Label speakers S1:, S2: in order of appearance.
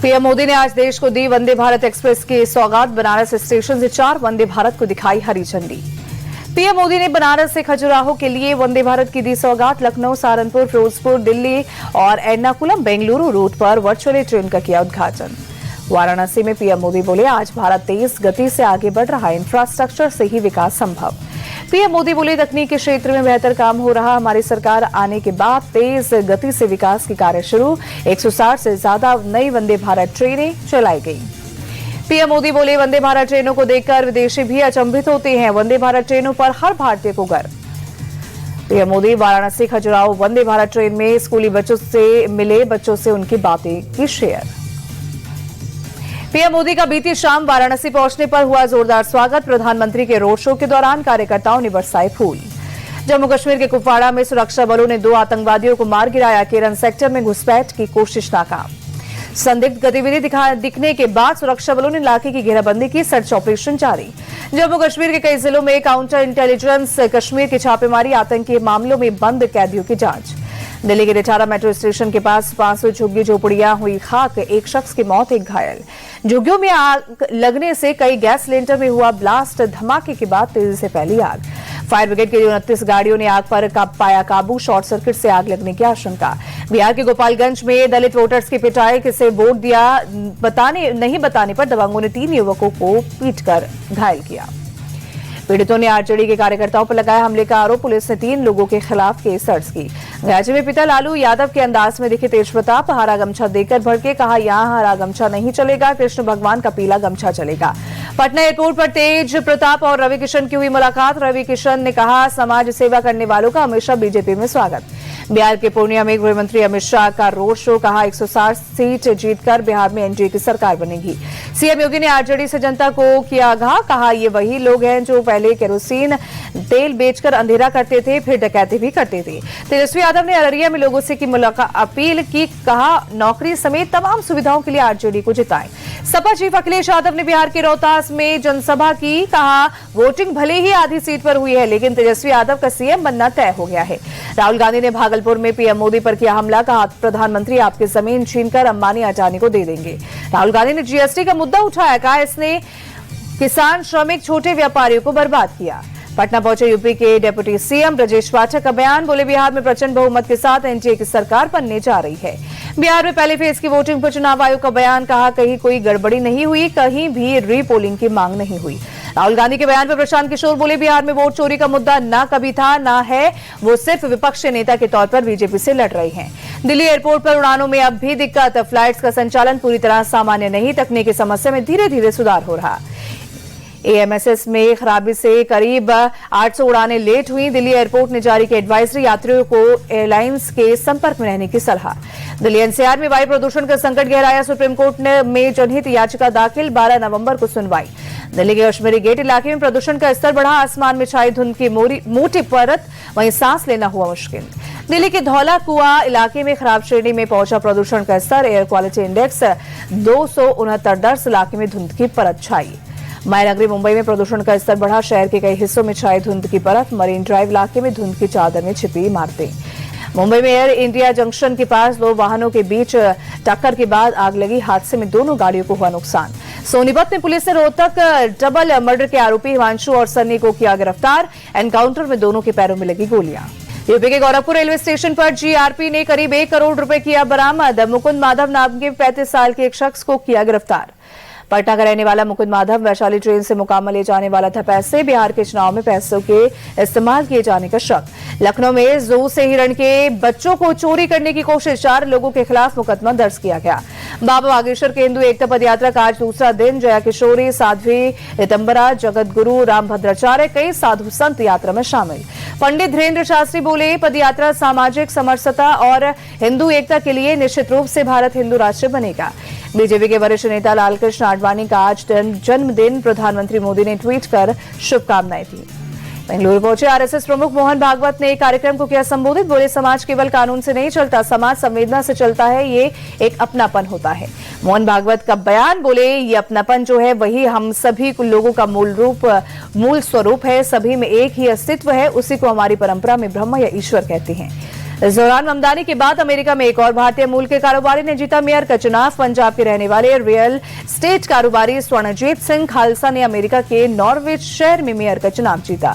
S1: PM Modi ने आज देश को दी वंदे भारत एक्सप्रेस की सौगात। बनारस स्टेशन से 4 वंदे भारत को दिखाई हरी झंडी। पीएम मोदी ने बनारस से खजुराहो के लिए वंदे भारत की दी सौगात। लखनऊ, सहारनपुर, फिरोजपुर, दिल्ली और एर्नाकुलम बेंगलुरु रूट पर वर्चुअली ट्रेन का किया उद्घाटन। वाराणसी में पीएम मोदी बोले, आज भारत तेज गति से आगे बढ़ रहा है, इंफ्रास्ट्रक्चर से ही विकास संभव। पीएम मोदी बोले, तकनीक के क्षेत्र में बेहतर काम हो रहा, हमारी सरकार आने के बाद तेज गति से विकास के कार्य शुरू। 160 से ज्यादा नई वंदे भारत ट्रेनें चलाई गई। पीएम मोदी बोले, वंदे भारत ट्रेनों को देखकर विदेशी भी अचंभित होते हैं, वंदे भारत ट्रेनों पर हर भारतीय को गर्व। पीएम मोदी वाराणसी खजुराहो वंदे भारत ट्रेन में स्कूली बच्चों से मिले, बच्चों से उनकी बातें की शेयर। पीएम मोदी का बीती शाम वाराणसी पहुंचने पर हुआ जोरदार स्वागत। प्रधानमंत्री के रोड शो के दौरान कार्यकर्ताओं ने बरसाए फूल। जम्मू कश्मीर के कुपवाड़ा में सुरक्षा बलों ने 2 आतंकवादियों को मार गिराया। केरन सेक्टर में घुसपैठ की कोशिश नाकाम। संदिग्ध गतिविधि दिखने के बाद सुरक्षा बलों ने इलाके की घेराबंदी की, सर्च ऑपरेशन जारी। जम्मू कश्मीर के कई जिलों में काउंटर इंटेलिजेंस कश्मीर की छापेमारी, आतंकी मामलों में बंद कैदियों की जांच। दिल्ली के रिटारा मेट्रो स्टेशन के पास 500 झुग्गी झोपड़ियां हुई खाक, 1 शख्स की मौत, 1 घायल। झुग्गियों में आग लगने से कई गैस सिलेंडर में हुआ ब्लास्ट। धमाके के बाद तेजी से फैली आग। फायर ब्रिगेड की 29 गाड़ियों ने आग पर पाया काबू। शॉर्ट सर्किट से आग लगने की आशंका। बिहार के गोपालगंज में दलित वोटर्स की पिटाई, किसे वोट दिया नहीं बताने पर दबंगों ने 3 युवकों को पीटकर घायल किया। पीड़ितों ने आरजेडी के कार्यकर्ताओं पर लगाया हमले का आरोप। पुलिस ने 3 लोगों के खिलाफ केस दर्ज की। राज्य में पिता लालू यादव के अंदाज में दिखे तेज प्रताप, हरा गमछा देकर भड़के, कहा यहां हरा गमछा नहीं चलेगा, कृष्ण भगवान का पीला गमछा चलेगा। पटना एयरपोर्ट पर तेज प्रताप और रवि किशन की हुई मुलाकात। रवि किशन ने कहा, समाज सेवा करने वालों का हमेशा बीजेपी में स्वागत। बिहार के पूर्णिया में गृह मंत्री अमित शाह का रोड शो, कहा 160 सीट जीतकर बिहार में एनडीए की सरकार बनेगी। सीएम योगी ने आरजेडी से जनता को किया आगाह, कहा ये वही लोग हैं जो पहले केरोसिन तेल बेचकर अंधेरा करते थे, फिर डकैती भी करते थे। तेजस्वी यादव ने अररिया में लोगों से की मुलाकात, अपील की, कहा नौकरी समेत तमाम सुविधाओं के लिए आरजेडी को जिताएं। सपा चीफ अखिलेश यादव ने बिहार के रोहतास में जनसभा की, कहा वोटिंग भले ही आधी सीट पर हुई है, लेकिन तेजस्वी यादव का सीएम बनना तय हो गया है। राहुल गांधी ने भागलपुर में पीएम मोदी पर किया हमला, कहा प्रधानमंत्री आपकी जमीन छीनकर अंबानी अडानी को दे देंगे। राहुल गांधी ने जीएसटी का मुद्दा उठाया, कहा इसने किसान, श्रमिक, छोटे व्यापारियों को बर्बाद किया। पटना पहुंचे यूपी के डिप्टी सीएम ब्रजेश पाठक का बयान, बोले बिहार में प्रचंड बहुमत के साथ एनडीए की सरकार बनने जा रही है। बिहार में पहले फेज की वोटिंग पर चुनाव आयोग का बयान, कहा कहीं कोई गड़बड़ी नहीं हुई, कहीं भी रीपोलिंग की मांग नहीं हुई। राहुल गांधी के बयान पर प्रशांत किशोर बोले, बिहार में वोट चोरी का मुद्दा ना कभी था ना है, वो सिर्फ विपक्षी नेता के तौर पर बीजेपी से लड़ रहे हैं। दिल्ली एयरपोर्ट पर उड़ानों में अब भी दिक्कत, फ्लाइट्स का संचालन पूरी तरह सामान्य नहीं, तकनीकी समस्या में धीरे धीरे सुधार हो रहा। एएमएसएस में खराबी से करीब 800 उड़ानें लेट हुई। दिल्ली एयरपोर्ट ने जारी की एडवाइजरी, यात्रियों को एयरलाइंस के संपर्क में रहने की सलाह। दिल्ली एनसीआर में वायु प्रदूषण का संकट गहराया, सुप्रीम कोर्ट में जनहित याचिका दाखिल, 12 नवंबर को सुनवाई। दिल्ली के कश्मीरी गेट इलाके में प्रदूषण का स्तर बढ़ा, आसमान में छाई धुंध की मोटी परत, वहीं सांस लेना हुआ मुश्किल। दिल्ली के धौला कुआं इलाके में खराब श्रेणी में पहुंचा प्रदूषण का स्तर, एयर क्वालिटी इंडेक्स 269 दर्ज, इलाके में धुंध की परत छाई। मायानगरी मुंबई में प्रदूषण का स्तर बढ़ा, शहर के कई हिस्सों में छाई धुंध की परत, मरीन ड्राइव इलाके में धुंध की चादर में छिपी इमारतें। मुंबई में एयर इंडिया जंक्शन के पास 2 वाहनों के बीच टक्कर के बाद आग लगी, हादसे में दोनों गाड़ियों को हुआ नुकसान। सोनीपत में पुलिस ने रोहतक डबल मर्डर के आरोपी हिमांशु और सन्नी को किया गिरफ्तार, एनकाउंटर में दोनों के पैरों में लगी गोलियां। यूपी के गोरखपुर रेलवे स्टेशन पर जीआरपी ने करीब 1 करोड़ रुपए किया बरामद, मुकुंद माधव नाम के 35 साल के एक शख्स को किया गिरफ्तार। पटना का रहने वाला मुकुंद माधव वैशाली ट्रेन से मोकामा ले जाने वाला था पैसे, बिहार के चुनाव में पैसों के इस्तेमाल किए जाने का शक। लखनऊ में जू से हिरण के बच्चों को चोरी करने की कोशिश, 4 लोगों के खिलाफ मुकदमा दर्ज किया गया। बाबा बागेश्वर के हिंदू एकता पदयात्रा का आज दूसरा दिन, जया किशोरी, साध्वी रितंबरा, जगत गुरु रामभद्राचार्य, कई साधु संत यात्रा में शामिल। पंडित धीरेन्द्र शास्त्री बोले, पदयात्रा सामाजिक समरसता और हिंदू एकता के लिए निश्चित रूप से भारत हिंदू राष्ट्र बनेगा। बीजेपी के वरिष्ठ नेता लालकृष्ण आडवाणी का आज जन्मदिन, प्रधानमंत्री मोदी ने ट्वीट कर शुभकामनाएं दी। बेंगलुरु पहुंचे आरएसएस प्रमुख मोहन भागवत ने कार्यक्रम को किया संबोधित, बोले समाज केवल कानून से नहीं चलता, समाज संवेदना से चलता है, ये एक अपनापन होता है। मोहन भागवत का बयान, बोले ये अपनापन जो है वही हम सभी लोगों का मूल स्वरूप है, सभी में एक ही अस्तित्व है, उसी को हमारी परंपरा में ब्रह्म या ईश्वर कहते हैं। इस दौरान ममदानी के बाद अमेरिका में एक और भारतीय मूल के कारोबारी ने जीता मेयर का चुनाव। पंजाब के रहने वाले रियल स्टेट कारोबारी स्वर्णजीत सिंह खालसा ने अमेरिका के नॉर्विच शहर में मेयर का चुनाव जीता।